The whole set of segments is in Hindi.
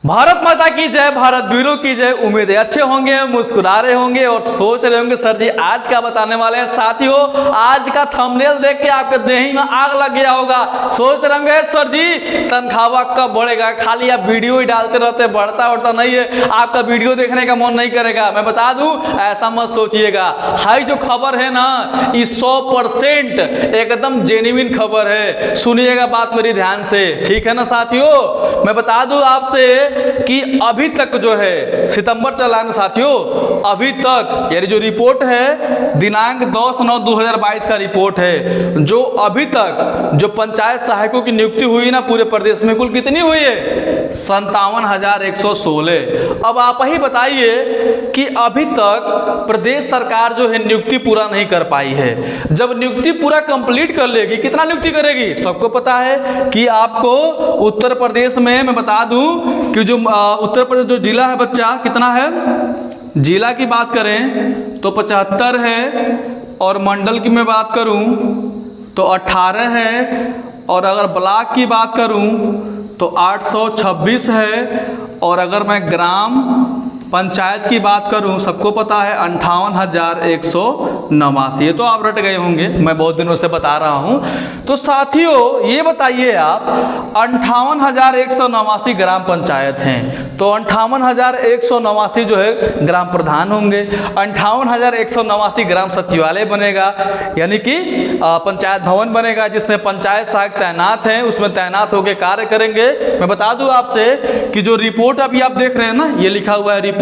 भारत माता की जय, भारत वीरों की जय। उम्मीद है अच्छे होंगे, मुस्कुरा रहे होंगे और सोच रहे होंगे सर जी आज क्या बताने वाले हैं। साथियों, आज का थंबनेल देख के आपके देही में आग लग गया होगा। सोच रहे होंगे सर जी तनख्वाह कब बढ़ेगा, खाली आप वीडियो ही डालते रहते, बढ़ता उड़ता नहीं है, आपका वीडियो देखने का मन नहीं करेगा। मैं बता दूं, ऐसा मत सोचिएगा। हाई जो खबर है ना, ये 100% एकदम जेन्युइन खबर है। सुनिएगा बात मेरी ध्यान से, ठीक है ना साथियों। मैं बता दूं आपसे कि अभी तक जो है सितंबर चला है ना साथियों, अभी तक यानी जो रिपोर्ट है दिनांक 10/9/2022 का रिपोर्ट है, जो अभी तक जो पंचायत सहायकों की नियुक्ति हुई ना पूरे प्रदेश में, कुल कितनी हुई है? 57,116। अब आप ही बताइए कि अभी तक प्रदेश सरकार जो है नियुक्ति पूरा नहीं कर पाई है। जब नियुक्ति पूरा कंप्लीट कर लेगी, कितना नियुक्ति करेगी सबको पता है कि आपको उत्तर प्रदेश में, मैं बता दूं कि जो उत्तर प्रदेश जो जिला है बच्चा कितना है, जिला की बात करें तो 75 है, और मंडल की मैं बात करूं तो 18 है, और अगर ब्लॉक की बात करूं तो 826 है, और अगर मैं ग्राम पंचायत की बात करूं सबको पता है 58,189। ये तो आप रट गए होंगे, मैं बहुत दिनों से बता रहा हूं। तो साथियों ये बताइए आप, 58,189 ग्राम पंचायत हैं, तो 58,189 जो है ग्राम प्रधान होंगे, 58,189 ग्राम सचिवालय बनेगा, यानी कि पंचायत भवन बनेगा जिसमें पंचायत सहायक तैनात हैं, उसमें तैनात होकर कार्य करेंगे। मैं बता दूं आपसे कि जो रिपोर्ट अभी आप देख रहे हैं ना, ये लिखा हुआ है रिपोर्ट,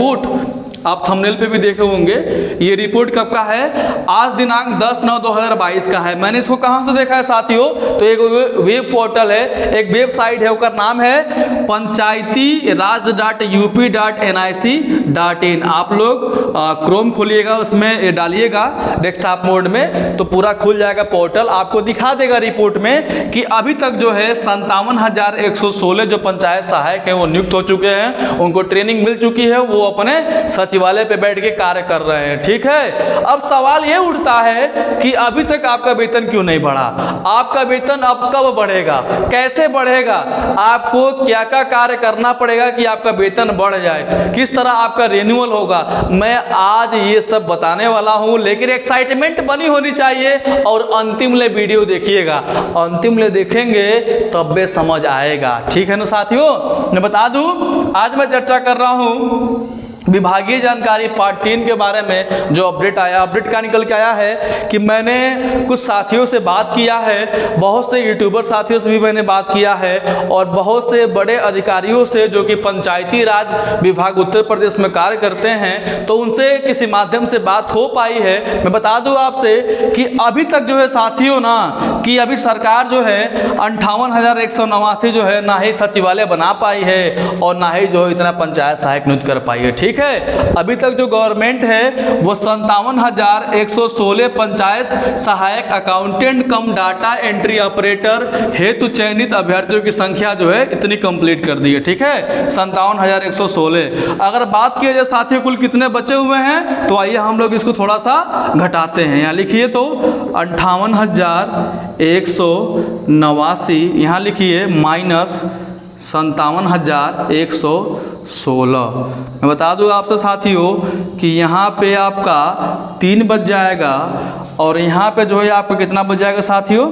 आप थंबनेल पे भी देखे होंगे। ये रिपोर्ट कब का है? आज दिनांक 10/9/2022 का है। मैंने इसको कहां से देखा है साथियों? तो एक वेब पोर्टल है, एक वेबसाइट है, उसका नाम है पंचायतीराज.up.nic.in। आप लोग क्रोम खोलिएगा, उसमें डालिएगा डेस्कटॉप मोड में, तो पूरा खुल जाएगा पोर्टल। आपको दिखा देगा रिपोर्ट में कि अभी तक जो है 57,116 जो पंचायत सहायक है वो नियुक्त हो चुके हैं, उनको ट्रेनिंग मिल चुकी है, वो अपने सचिवालय पे बैठ के कार्य कर रहे हैं, ठीक है। अब सवाल ये उठता है कि अभी तक आपका वेतन क्यों नहीं बढ़ा? आपका वेतन अब कब बढ़ेगा, कैसे बढ़ेगा, आपको क्या क्या कार्य करना पड़ेगा कि आपका वेतन बढ़ जाए, किस तरह आपका रिन्यूअल होगा, मैं आज ये सब बताने वाला हूं। लेकिन एक्साइटमेंट बनी होनी चाहिए और अंतिम ले वीडियो देखिएगा, अंतिम ले देखेंगे तब भी समझ आएगा, ठीक है ना साथियों। मैं बता दूं आज मैं चर्चा कर रहा हूं विभागीय जानकारी पार्ट 3 के बारे में। जो अपडेट आया, अपडेट क्या निकल के आया है कि मैंने कुछ साथियों से बात किया है, बहुत से यूट्यूबर साथियों से भी मैंने बात किया है, और बहुत से बड़े अधिकारियों से जो कि पंचायती राज विभाग उत्तर प्रदेश में कार्य करते हैं, तो उनसे किसी माध्यम से बात हो पाई है। मैं बता दूं आपसे कि अभी तक जो है साथियों ना, कि अभी सरकार जो है 58,189 जो है ना ही सचिवालय बना पाई है और ना ही जो है इतना पंचायत सहायक नियुक्त कर पाई है, ठीक है। अभी तक जो गवर्नमेंट है वो 57,116 पंचायत सहायक अकाउंटेंट कम डाटा एंट्री ऑपरेटर हेतु चयनित अभ्यर्थियों की संख्या जो है इतनी कंप्लीट कर दी है, ठीक है, 57,116। अगर बात किया जाए साथियों कुल कितने बचे हुए हैं, तो आइए हम लोग इसको थोड़ा सा घटाते हैं। यहाँ लिखिए तो 58,189, यहाँ लिखिए माइनस 57,116। मैं बता दूं आपसे साथियों कि यहाँ पे आपका 3 बच जाएगा, और यहाँ पे जो है आपका कितना बच जाएगा साथियों,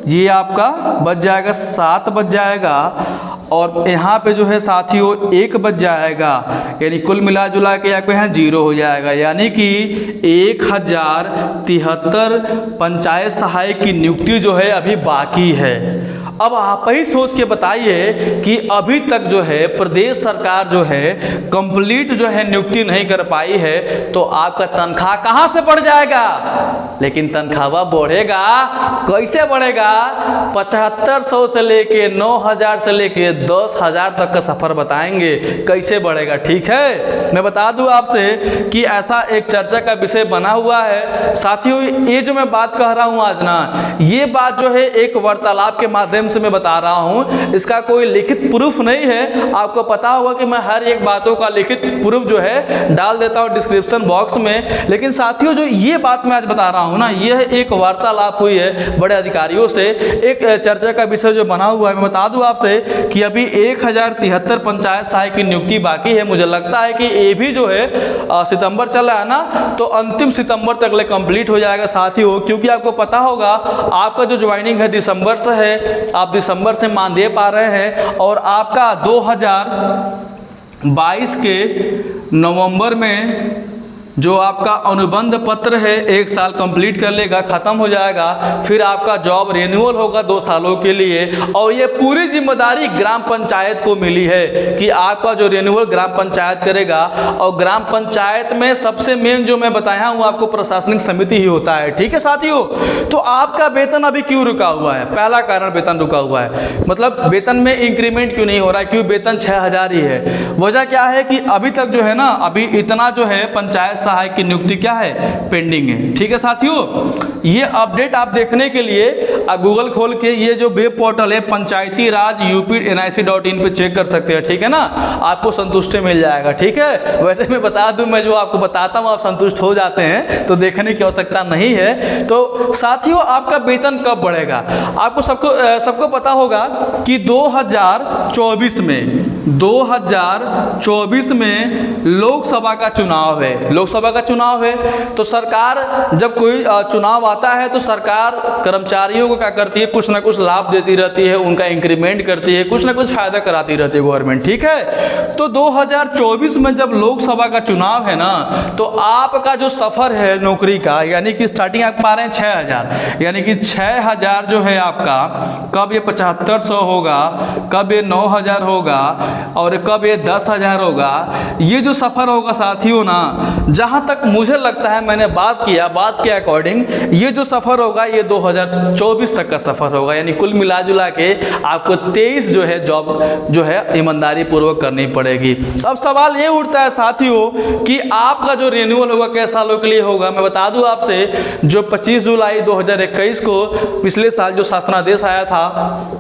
ये आपका बच जाएगा 7 बच जाएगा, और यहाँ पे जो है साथियों 1 बच जाएगा, यानी कुल मिला जुला के आपके यहाँ 0 हो जाएगा, यानी कि 1073 पंचायत सहायक की नियुक्ति जो है अभी बाकी है। अब आप ही सोच के बताइए कि अभी तक जो है प्रदेश सरकार जो है कंप्लीट जो है नियुक्ति नहीं कर पाई है, तो आपका तनख्वाह कहां से बढ़ जाएगा? लेकिन तनख्वाह बढ़ेगा, कैसे बढ़ेगा? 7500 से लेके 9,000 से लेके 10,000 तक का सफर बताएंगे कैसे बढ़ेगा, ठीक है। मैं बता दूं आपसे कि ऐसा एक चर्चा का विषय बना हुआ है साथियों। ये जो मैं बात कह रहा हूं आज ना, ये बात जो है एक वार्तालाप के माध्यम माध्यम से मैं बता रहा हूँ, इसका कोई लिखित प्रूफ नहीं है। आपको पता होगा कि मैं हर एक बातों का लिखित प्रूफ जो है डाल देता हूँ डिस्क्रिप्शन बॉक्स में। लेकिन साथियों जो ये बात मैं आज बता रहा हूँ ना, यह एक वार्तालाप हुई है बड़े अधिकारियों से, एक चर्चा का विषय जो बना हुआ है। मैं बता दूं आपसे कि अभी 1073 पंचायत सहायक की नियुक्ति बाकी है। मुझे लगता है कि ये भी जो है सितंबर चल रहा है ना, तो अंतिम सितंबर तक ले कंप्लीट हो जाएगा साथियों। क्योंकि आपको पता होगा आपका जो ज्वाइनिंग है दिसंबर से है, आप दिसंबर से मानदेय पा रहे हैं, और आपका 2022 के नवंबर में जो आपका अनुबंध पत्र है 1 साल कंप्लीट कर लेगा, ख़त्म हो जाएगा। फिर आपका जॉब रिन्यूअल होगा 2 सालों के लिए, और ये पूरी जिम्मेदारी ग्राम पंचायत को मिली है कि आपका जो रिन्यूअल ग्राम पंचायत करेगा। और ग्राम पंचायत में सबसे मेन जो मैं बताया हूँ आपको, प्रशासनिक समिति ही होता है। ठीक है साथियों, तो आपका वेतन अभी क्यों रुका हुआ है? पहला कारण वेतन रुका हुआ है, मतलब वेतन में इंक्रीमेंट क्यों नहीं हो रहा है, क्यों वेतन 6000 ही है? वजह क्या है कि अभी तक जो है ना, अभी इतना जो है पंचायत सहायक की नियुक्ति क्या है, पेंडिंग है। ठीक है साथियों, ये अपडेट आप देखने के लिए गूगल खोल के ये जो वेब पोर्टल है पंचायती राज upnic.in पे चेक कर सकते हैं। ठीक है ना, आपको संतुष्टि मिल जाएगा। ठीक है, वैसे मैं बता दूं, मैं जो आपको बताता हूं आप संतुष्ट हो जाते हैं, तो देखने की आवश्यकता नहीं है। तो साथियों आपका वेतन कब बढ़ेगा? आपको सबको पता होगा कि 2024 में लोकसभा का चुनाव है। लोकसभा का चुनाव है तो सरकार जब कोई चुनाव आता है तो सरकार कर्मचारियों को क्या करती है, कुछ ना कुछ लाभ देती रहती है, उनका इंक्रीमेंट करती है, कुछ ना कुछ फायदा कराती रहती है गवर्नमेंट। ठीक है, तो 2024 में जब लोकसभा का चुनाव है ना, तो आपका जो सफर है नौकरी का, यानी कि स्टार्टिंग आप पा रहे हैं 6000, यानी कि 6000 जो है आपका, कब ये 7500 होगा, कब ये 9000 होगा, और कब ये 10000 होगा। ये जो सफर होगा साथियों ना, जहां तक मुझे लगता है, मैंने बात के अकॉर्डिंग, ये जो सफर होगा ये 2024 तक का सफर होगा। यानी कुल मिला जुला के आपको 23 जो है जॉब जो है ईमानदारी पूर्वक करनी पड़ेगी। अब सवाल ये उठता है साथियों कि आपका जो रिन्यूअल होगा कैसे सालों के लिए होगा? मैं बता दूं आपसे, जो 25 जुलाई 2021 को पिछले साल जो शासनादेश आया था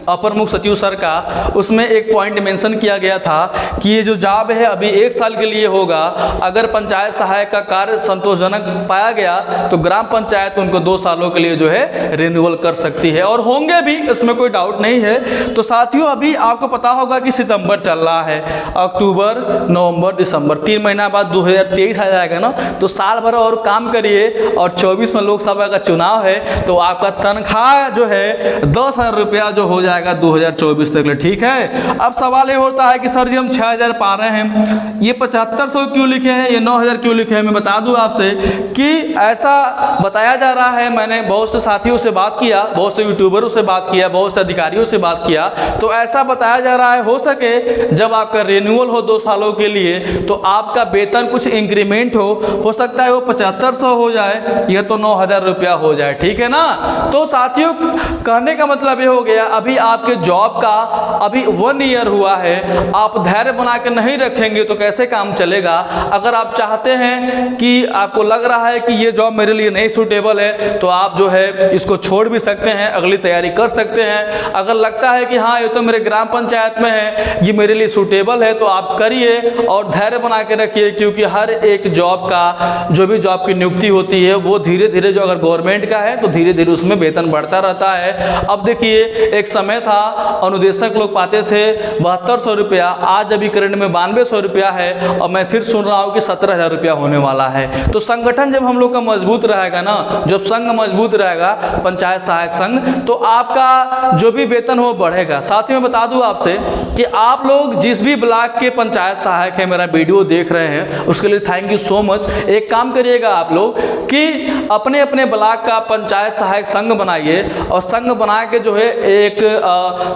अपर मुख्य सचिव सर का, उसमें एक पॉइंट मेंशन किया गया था कि ये जो जॉब है अभी 1 साल के लिए होगा। अगर पंचायत सहायक का कार्य संतोषजनक पाया गया तो ग्राम पंचायत उनको 2 सालों के लिए जो है रिन्यूअल कर सकती है, और होंगे भी, इसमें कोई डाउट नहीं है। तो साथियों अभी आपको पता होगा कि सितंबर चल रहा है, अक्टूबर, नवंबर, दिसंबर, 3 महीना बाद 2023 आ जाएगा ना, तो साल भर और काम करिए। और 24 में लोकसभा का चुनाव है, तो आपका तनख्वाह जो है 10,000 रुपया जो हो जाएगा 2024 तक। ठीक है, अब सवाल ये होता है कि सर जी हम 6000 पा रहे हैं, ये 7500 क्यों लिखे हैं, ये 9000 क्यों लिखे हैं? मैं बता दूं आपसे कि ऐसा बताया जा रहा है, मैंने बहुत से साथियों से बात किया, बहुत से यूट्यूबरों से बात किया, बहुत से अधिकारियों से बात किया, तो ऐसा बताया जा रहा है हो सके जब आपका रिन्यूअल हो 2 सालों के लिए तो आपका वेतन कुछ इंक्रीमेंट हो सकता है वो 7500 हो जाए या तो 9000 रुपया हो जाए। ठीक है ना, तो साथियों कहने का मतलब ये हो गया, अभी आपके जॉब का अभी 1 ईयर हुआ है, आप धैर्य बना के नहीं रखेंगे तो कैसे काम चलेगा? अगर आप चाहते हैं कि आपको लग रहा है कि ये जॉब मेरे लिए नहीं सूटेबल है, तो आप जो है इसको छोड़ भी सकते हैं, अगली तैयारी कर सकते हैं। अगर लगता है कि हाँ ये तो मेरे ग्राम पंचायत में है, ये मेरे लिए सूटेबल है, तो आप करिए और धैर्य बना के रखिए। क्योंकि हर एक जॉब का, जो भी जॉब की नियुक्ति होती है वो धीरे धीरे, जो अगर गवर्नमेंट का है तो धीरे धीरे उसमें वेतन बढ़ता रहता है। अब देखिए एक समय था अनुदेशक लोग पाते थे 7200 रुपया, आज अभी करंट में 9200 रुपया है, और मैं फिर सुन रहा हूँ कि 17000 रुपया होने वाला है। तो संगठन जब हम लोग का मजबूत रहेगा ना, जब संघ मजबूत रहेगा पंचायत सहायक संघ, तो आपका जो भी वेतन हो बढ़ेगा। साथ ही मैं बता दूं आपसे कि आप लोग जिस भी ब्लॉक के पंचायत सहायक है मेरा वीडियो देख रहे हैं, उसके लिए थैंक यू सो मच। एक काम करिएगा आप लोग कि अपने अपने ब्लॉक का पंचायत सहायक संघ बनाइए, और संघ बना के जो है एक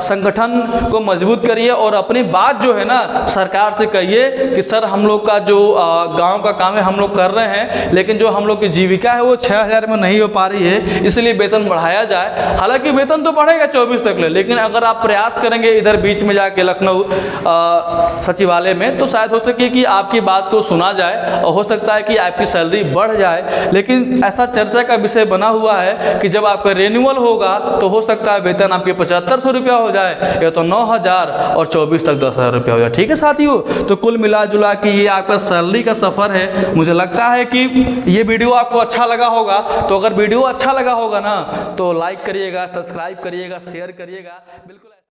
संगठन को मजबूत करिए, और अपनी बात जो है ना सरकार से कहिए कि सर हम लोग का जो गांव का काम है हम लोग कर रहे हैं, लेकिन जो हम लोग की जीविका है वो 6000 में नहीं हो पा रही है, इसलिए वेतन बढ़ाया जाए। हालांकि वेतन तो बढ़ेगा 24 तक ले, लेकिन अगर आप प्रयास करेंगे इधर बीच में जाके लखनऊ सचिवालय में, तो शायद हो सके कि आपकी बात को सुना जाए और हो सकता है कि आपकी सैलरी बढ़ जाए। लेकिन ऐसा चर्चा का विषय बना हुआ है कि जब आपका रेन्यूअल होगा तो हो सकता है वेतन आपके 7500 रुपया हो जाए, या तो 9000 और 24 तक 10,000 रुपया हो जाए। ठीक है साथियों, तो कुल मिला जुला के ये आपका सैलरी का सफ़र है। मुझे लगता है कि ये वीडियो आपको अच्छा लगा होगा। तो अगर वीडियो अच्छा लगा होगा ना तो लाइक करिएगा, सब्सक्राइब करिएगा, शेयर करिएगा। बिल्कुल।